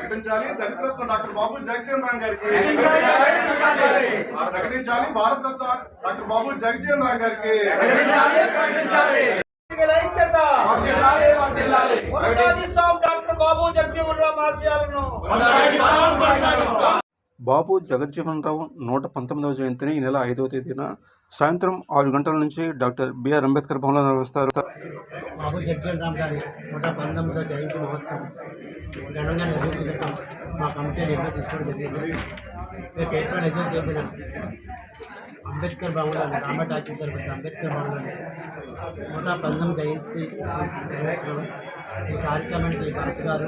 ప్రకటించాలి దళితరత్న డాక్టర్ బాబు జగజ్జీవన్ రామ్ గారికి ప్రకటించాలి భారత రత్న డాక్టర్ బాబు జగజ్జీవన్ రామ్ గారికి డాక్టర్ బాబు జగజ్జీవన్ రామ్ ఆశయాలను బాబు జగజ్జీవన్ రావు 119వ జయంతిని ఈ నెల 5వ తేదీన సాయంత్రం 6 గంటల నుంచి డాక్టర్ బిఆర్ అంబేద్కర్ భవన్లో నిర్వహిస్తారు. బాబు జగజ్జీవన్ రామ్ గారి 119వ జయంతి మహోత్సవం ఘనంగా నిర్వహించడం మా కమిటీ నిర్ణయం తీసుకోవడం జరిగింది. రేపు ఏప్రిల్ 5వ తేదీన అంబేద్కర్ భవన్లోని రామట్ ఆర్చి తరపున అంబేద్కర్ భవన్లోని 119వ జయంతి నిర్వహిస్తున్నాము. ఈ కార్యక్రమానికి భరత్ గారు,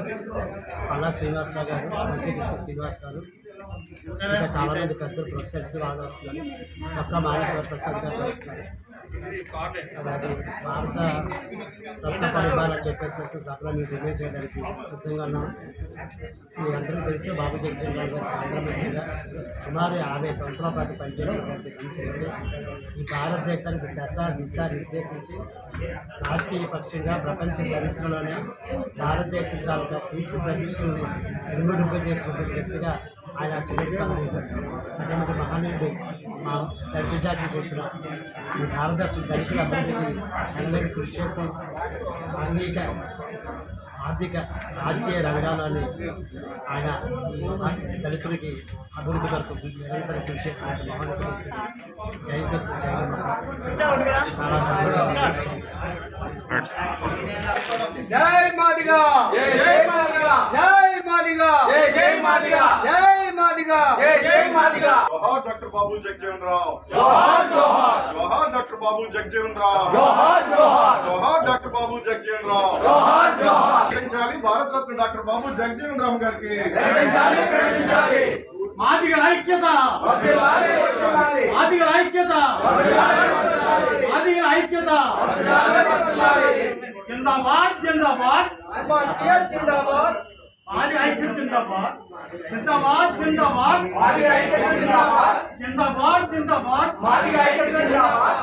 పల్లా శ్రీనివాసరావు గారు, కృష్ణ శ్రీనివాస్ గారు, ఇంకా చాలామంది పెద్దలు ప్రొఫెసర్స్ వాళ్ళు వస్తున్నారు. ఒక్క మాణిక్య ప్రసాద్ గారు వస్తున్నారు. అలాగే భారత రత్న పరిపాలన చెప్పేసి సభలో మీరు రివ్యూ చేయడానికి సిద్ధంగా ఉన్నాం. మీ అందరికీ తెలిసి బాబు జగజ్జీవన్ రామ్ గారు ఆంధ్ర మంత్రిగా సుమారు 50 సంవత్సరాల పాటు పనిచేసినటువంటి మంచి వ్యక్తి. ఈ భారతదేశానికి దశ దిశ నిర్దేశించి రాజకీయ పక్షంగా ప్రపంచ చరిత్రలోనే భారతదేశం తాలూకా కీర్తి ప్రతిష్టని ఇనుమడింప చేసినటువంటి వ్యక్తిగా ఆయన చిరస్మరణీయుడు. అటువంటి మహనీయుడు మా దళిత జాతి చేసిన ఈ భారతదేశం దళితుల అభివృద్ధికి ఎనలేని కృషి చేసి సాంఘిక ఆర్థిక రాజకీయ రంగాలని ఆయన ఈ దళితులకి అభివృద్ధి వరకు నిరంతరం కృషి చేసినటువంటి మహోన్నతులు జయంతి చేయడం చాలా గర్వంగా జై మాదిగా జై మాదిగా జై మాదిగా జై మాదిగా జై మాదిగా జై మాదిగా జోహార్ డాక్టర్ బాబు జగజ్జీవన్ రామ్ జోహార్ జోహార్ జోహార్ డాక్టర్ బాబు జగజ్జీవన్ రామ్ జోహార్ జోహార్ జోహార్ డాక్టర్ బాబు జగజ్జీవన్ రామ్ జోహార్ జోహార్ ప్రకటించాలి భారత రత్న డాక్టర్ బాబు జగజ్జీవన్ రామ్ గారికి ప్రకటించాలి మాదిగ ఐక్యత వర్ధిల్లాలి వర్ధిల్లాలి మాదిగ ఐక్యత వర్ధిల్లాలి వర్ధిల్లాలి మాదిగ ఐక్యత వర్ధిల్లాలి వర్ధిల్లాలి జిందాబాద్ జిందాబాద్ జిందాబాద్ మాదిగ ఐక్యత జిందాబాద్ జిందాబాద్ జిందాబాద్ మాదిగ ఐక్యత జిందాబాద్ జిందాబాద్ జిందాబాద్ మాదిగ ఐక్యత జిందాబాద్